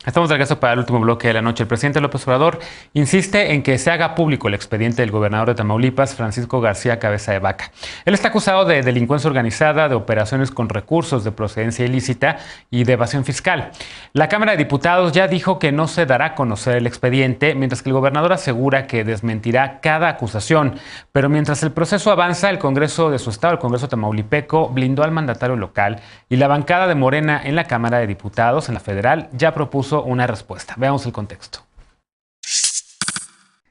Estamos de regreso para el último bloque de la noche. El presidente López Obrador insiste en que se haga público el expediente del gobernador de Tamaulipas, Francisco García Cabeza de Vaca. Él está acusado de delincuencia organizada, de operaciones con recursos de procedencia ilícita y de evasión fiscal. La Cámara de Diputados ya dijo que no se dará a conocer el expediente, mientras que el gobernador asegura que desmentirá cada acusación. Pero mientras el proceso avanza, el Congreso de su estado, el Congreso tamaulipeco, blindó al mandatario local y la bancada de Morena en la Cámara de Diputados, en la federal, ya propuso una respuesta. Veamos el contexto.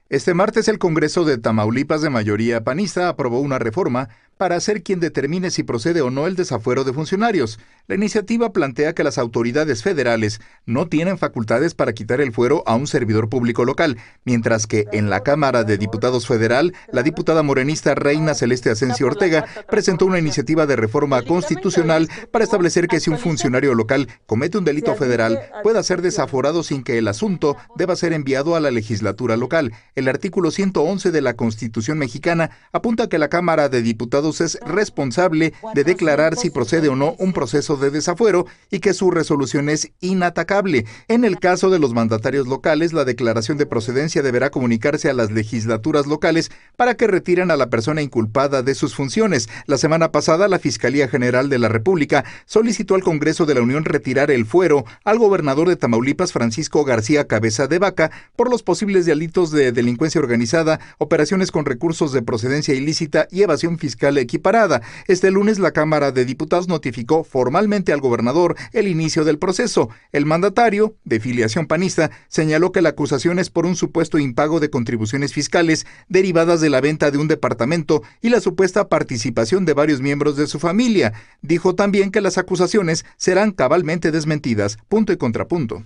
Este martes el Congreso de Tamaulipas de mayoría panista aprobó una reforma para ser quien determine si procede o no el desafuero de funcionarios. La iniciativa plantea que las autoridades federales no tienen facultades para quitar el fuero a un servidor público local, mientras que en la Cámara de Diputados Federal, la diputada morenista Reina Celeste Asensio Ortega presentó una iniciativa de reforma constitucional para establecer que si un funcionario local comete un delito federal, pueda ser desaforado sin que el asunto deba ser enviado a la legislatura local. El artículo 111 de la Constitución mexicana apunta que la Cámara de Diputados es responsable de declarar si procede o no un proceso de desafuero y que su resolución es inatacable. En el caso de los mandatarios locales, la declaración de procedencia deberá comunicarse a las legislaturas locales para que retiren a la persona inculpada de sus funciones. La semana pasada, la Fiscalía General de la República solicitó al Congreso de la Unión retirar el fuero al gobernador de Tamaulipas, Francisco García Cabeza de Vaca, por los posibles delitos de delincuencia organizada, operaciones con recursos de procedencia ilícita y evasión fiscal equiparada. Este lunes la Cámara de Diputados notificó formalmente al gobernador el inicio del proceso. El mandatario, de filiación panista, señaló que la acusación es por un supuesto impago de contribuciones fiscales derivadas de la venta de un departamento y la supuesta participación de varios miembros de su familia. Dijo también que las acusaciones serán cabalmente desmentidas. Punto y contrapunto.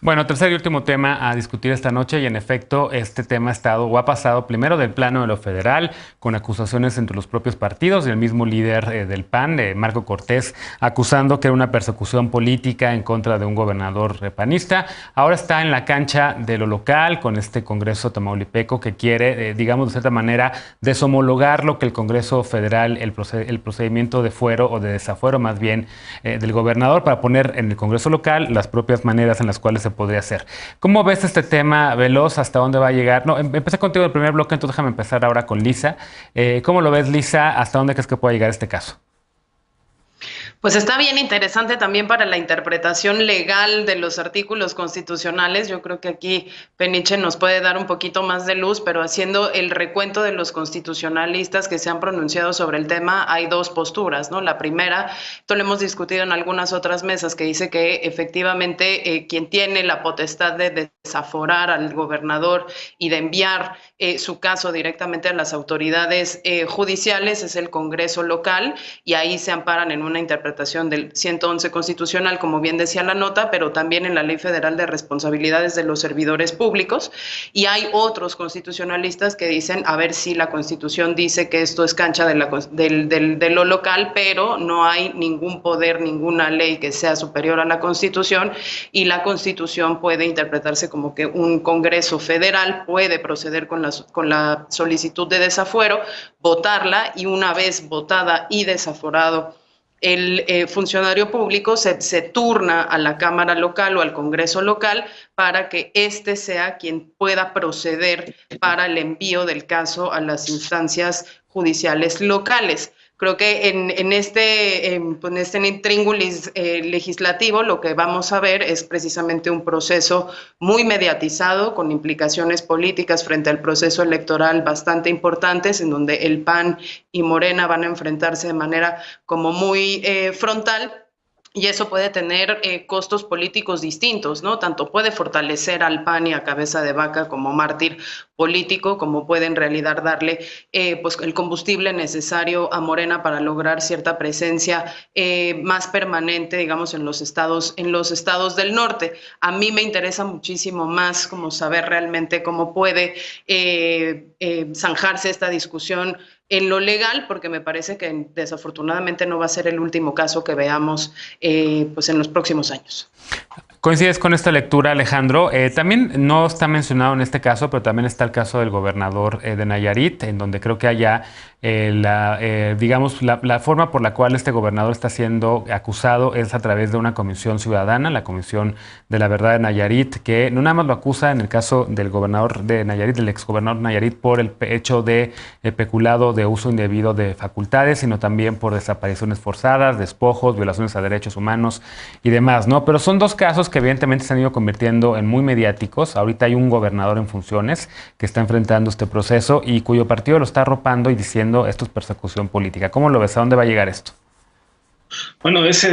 Bueno, tercer y último tema a discutir esta noche, y en efecto este tema ha estado o ha pasado primero del plano de lo federal, con acusaciones entre los propios partidos y el mismo líder del PAN, Marco Cortés, acusando que era una persecución política en contra de un gobernador panista. Ahora está en la cancha de lo local con este Congreso tamaulipeco que quiere, digamos de cierta manera, deshomologar lo que el Congreso federal, el procedimiento de fuero o de desafuero más bien del gobernador, para poner en el Congreso local las propias maneras en las cuales se podría hacer. ¿Cómo ves este tema, Veloz? ¿Hasta dónde va a llegar? No, empecé contigo el primer bloque, entonces déjame empezar ahora con Lisa. ¿Cómo lo ves, Lisa? ¿Hasta dónde crees que pueda llegar este caso? Pues está bien interesante también para la interpretación legal de los artículos constitucionales. Yo creo que aquí Peniche nos puede dar un poquito más de luz, pero haciendo el recuento de los constitucionalistas que se han pronunciado sobre el tema, hay dos posturas, ¿no? La primera, esto lo hemos discutido en algunas otras mesas, que dice que efectivamente quien tiene la potestad de desaforar al gobernador y de enviar su caso directamente a las autoridades judiciales es el Congreso local, y ahí se amparan en una interpretación del 111 constitucional, como bien decía la nota, pero también en la Ley Federal de Responsabilidades de los Servidores Públicos. Y hay otros constitucionalistas que dicen, a ver, si la Constitución dice que esto es cancha de lo local, pero no hay ningún poder, ninguna ley que sea superior a la Constitución, y la Constitución puede interpretarse como que un Congreso federal puede proceder con la solicitud de desafuero, votarla, y una vez votada y desaforado el funcionario público se turna a la Cámara local o al Congreso local para que éste sea quien pueda proceder para el envío del caso a las instancias judiciales locales. Creo que en este intríngulis legislativo lo que vamos a ver es precisamente un proceso muy mediatizado, con implicaciones políticas frente al proceso electoral bastante importantes, en donde el PAN y Morena van a enfrentarse de manera como muy frontal. Y eso puede tener costos políticos distintos, ¿no? Tanto puede fortalecer al PAN y a Cabeza de Vaca como mártir político, como puede en realidad darle pues el combustible necesario a Morena para lograr cierta presencia más permanente, digamos, en los estados del norte. A mí me interesa muchísimo más como saber realmente cómo puede zanjarse esta discusión en lo legal, porque me parece que desafortunadamente no va a ser el último caso que veamos pues en los próximos años. ¿Coincides con esta lectura, Alejandro? También no está mencionado en este caso, pero también está el caso del gobernador de Nayarit, en donde creo que allá la forma por la cual este gobernador está siendo acusado es a través de una comisión ciudadana, la Comisión de la Verdad de Nayarit, que no nada más lo acusa en el caso del gobernador de Nayarit, del exgobernador de Nayarit, por el hecho de peculado de uso indebido de facultades, sino también por desapariciones forzadas, despojos, violaciones a derechos humanos y demás, ¿no? Pero son dos casos que evidentemente se han ido convirtiendo en muy mediáticos. Ahorita hay un gobernador en funciones que está enfrentando este proceso y cuyo partido lo está arropando y diciendo esto es persecución política. ¿Cómo lo ves? ¿A dónde va a llegar esto? Bueno, es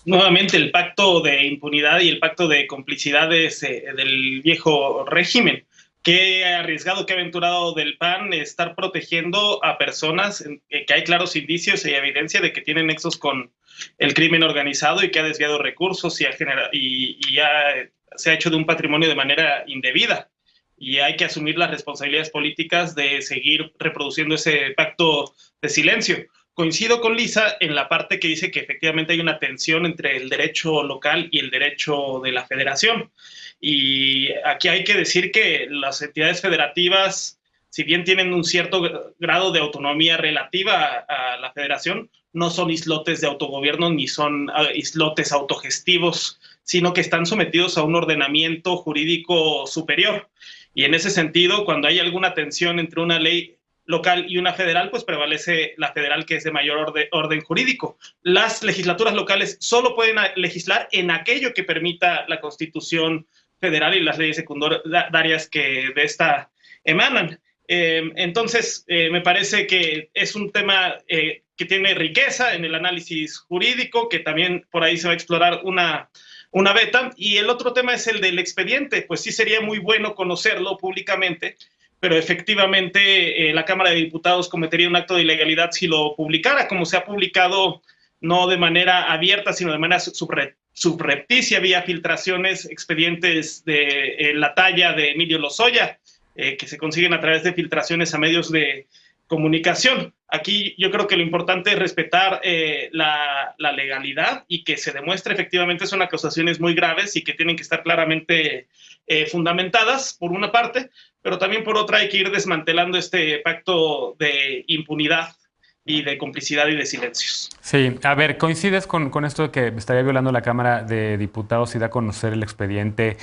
nuevamente el pacto de impunidad y el pacto de complicidades del viejo régimen. Qué arriesgado, qué aventurado del PAN estar protegiendo a personas que hay claros indicios y evidencia de que tienen nexos con el crimen organizado y que ha desviado recursos y se ha hecho de un patrimonio de manera indebida. Y hay que asumir las responsabilidades políticas de seguir reproduciendo ese pacto de silencio. Coincido con Lisa en la parte que dice que efectivamente hay una tensión entre el derecho local y el derecho de la federación. Y aquí hay que decir que las entidades federativas, si bien tienen un cierto grado de autonomía relativa a la federación, no son islotes de autogobierno ni son islotes autogestivos, sino que están sometidos a un ordenamiento jurídico superior. Y en ese sentido, cuando hay alguna tensión entre una ley local y una federal, pues prevalece la federal, que es de mayor orden jurídico. Las legislaturas locales solo pueden legislar en aquello que permita la Constitución federal y las leyes secundarias que de esta emanan. Entonces, me parece que es un tema que tiene riqueza en el análisis jurídico, que también por ahí se va a explorar una beta. Y el otro tema es el del expediente. Pues sí sería muy bueno conocerlo públicamente, pero efectivamente la Cámara de Diputados cometería un acto de ilegalidad si lo publicara, como se ha publicado no de manera abierta, sino de manera subrepticia, vía filtraciones, expedientes de la talla de Emilio Lozoya, que se consiguen a través de filtraciones a medios de comunicación. Aquí yo creo que lo importante es respetar la legalidad y que se demuestre efectivamente son acusaciones muy graves y que tienen que estar claramente fundamentadas, por una parte, pero también por otra hay que ir desmantelando este pacto de impunidad y de complicidad y de silencios. Sí, a ver, ¿coincides con esto de que estaría violando la Cámara de Diputados y da a conocer el expediente?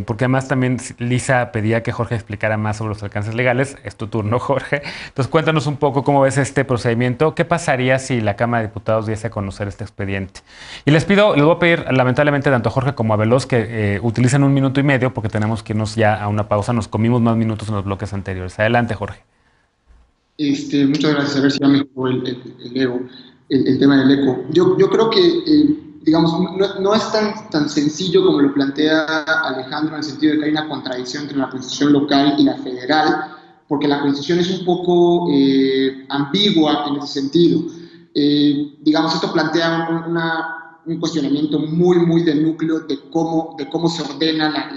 Porque además también Lisa pedía que Jorge explicara más sobre los alcances legales. Es tu turno, Jorge. Entonces cuéntanos un poco cómo ves este procedimiento. ¿Qué pasaría si la Cámara de Diputados diese a conocer este expediente? Y les voy a pedir lamentablemente tanto a Jorge como a Veloz que utilicen 1 minuto y medio porque tenemos que irnos ya a una pausa. Nos comimos más minutos en los bloques anteriores. Adelante, Jorge. Muchas gracias. A ver si ya mejoró el tema del eco. Yo creo que, digamos, no es tan sencillo como lo plantea Alejandro, en el sentido de que hay una contradicción entre la Constitución local y la federal, porque la Constitución es un poco ambigua en ese sentido. Digamos, esto plantea un cuestionamiento muy de núcleo de cómo se ordena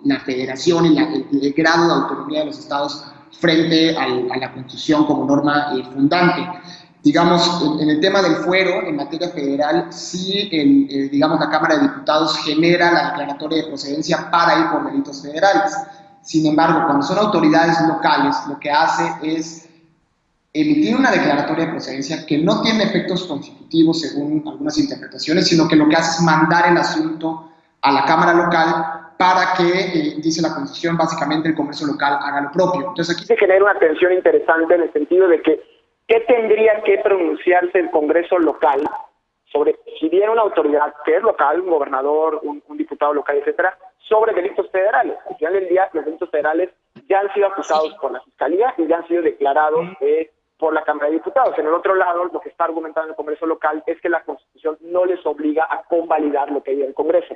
la federación y el grado de autonomía de los estados frente a la Constitución como norma fundante. Digamos, en el tema del fuero, en materia federal, sí, digamos, la Cámara de Diputados genera la declaratoria de procedencia para ir por delitos federales. Sin embargo, cuando son autoridades locales, lo que hace es emitir una declaratoria de procedencia que no tiene efectos constitutivos según algunas interpretaciones, sino que lo que hace es mandar el asunto a la Cámara local para que, dice la Constitución, básicamente el Congreso local haga lo propio. Entonces aquí se genera una tensión interesante en el sentido de que ¿qué tendría que pronunciarse el Congreso local sobre si viene una autoridad que es local, un gobernador, un diputado local, etcétera, sobre delitos federales? Al final del día, los delitos federales ya han sido acusados por la Fiscalía y ya han sido declarados por la Cámara de Diputados. En el otro lado, lo que está argumentando el Congreso local es que la Constitución no les obliga a convalidar lo que diga el Congreso.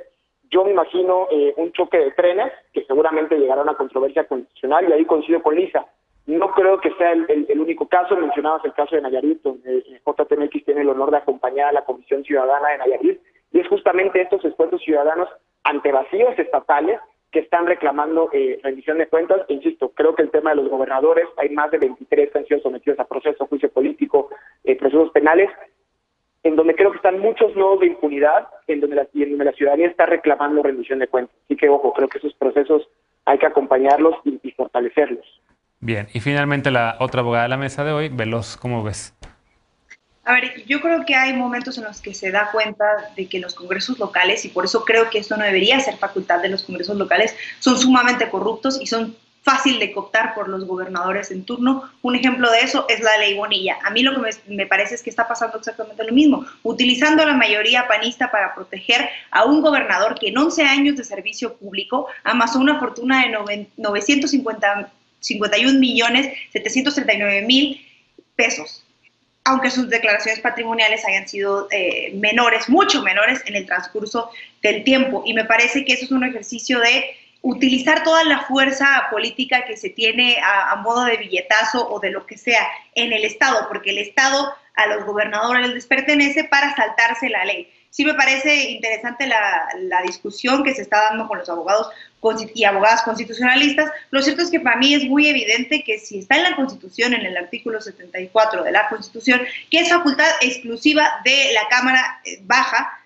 Yo me imagino un choque de trenes que seguramente llegará a una controversia constitucional, y ahí coincido con Lisa. No creo que sea el único caso. Mencionabas el caso de Nayarit, donde JTMX tiene el honor de acompañar a la Comisión Ciudadana de Nayarit, y es justamente estos esfuerzos ciudadanos ante vacíos estatales que están reclamando rendición de cuentas. E insisto, creo que el tema de los gobernadores, hay más de 23 que han sido sometidos a proceso, juicio político, procesos penales, en donde creo que están muchos nodos de impunidad en donde la ciudadanía está reclamando rendición de cuentas. Así que, ojo, creo que esos procesos hay que acompañarlos y fortalecerlos. Bien, y finalmente la otra abogada de la mesa de hoy, Veloz, ¿cómo ves? A ver, yo creo que hay momentos en los que se da cuenta de que los congresos locales, y por eso creo que esto no debería ser facultad de los congresos locales, son sumamente corruptos y son fácil de cooptar por los gobernadores en turno. Un ejemplo de eso es la ley Bonilla. A mí lo que me parece es que está pasando exactamente lo mismo, utilizando la mayoría panista para proteger a un gobernador que en 11 años de servicio público amasó una fortuna de 951.739.000 pesos, aunque sus declaraciones patrimoniales hayan sido menores, mucho menores en el transcurso del tiempo. Y me parece que eso es un ejercicio de utilizar toda la fuerza política que se tiene a modo de billetazo o de lo que sea en el Estado, porque el Estado a los gobernadores les pertenece para saltarse la ley. Sí me parece interesante la discusión que se está dando con los abogados y abogadas constitucionalistas. Lo cierto es que para mí es muy evidente que si está en la Constitución, en el artículo 74 de la Constitución, que es facultad exclusiva de la Cámara Baja,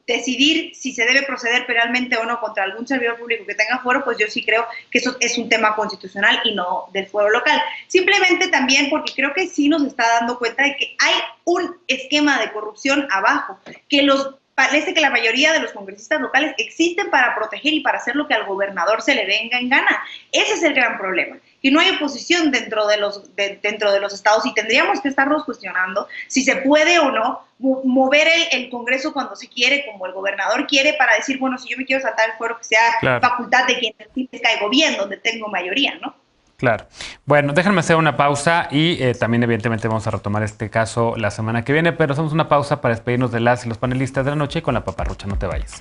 decidir si se debe proceder penalmente o no contra algún servidor público que tenga fuero, pues yo sí creo que eso es un tema constitucional y no del fuero local. Simplemente también porque creo que sí nos está dando cuenta de que hay un esquema de corrupción abajo, que parece que la mayoría de los congresistas locales existen para proteger y para hacer lo que al gobernador se le venga en gana. Ese es el gran problema, que no hay oposición dentro de los estados, y tendríamos que estarnos cuestionando si se puede o no mover el Congreso cuando se quiere, como el gobernador quiere, para decir, bueno, si yo me quiero saltar el fuero, que sea facultad de quien caigo bien, donde tengo mayoría, ¿no? Claro. Bueno, déjenme hacer una pausa y también evidentemente vamos a retomar este caso la semana que viene, pero hacemos una pausa para despedirnos de las y los panelistas de la noche con la paparrucha. No te vayas.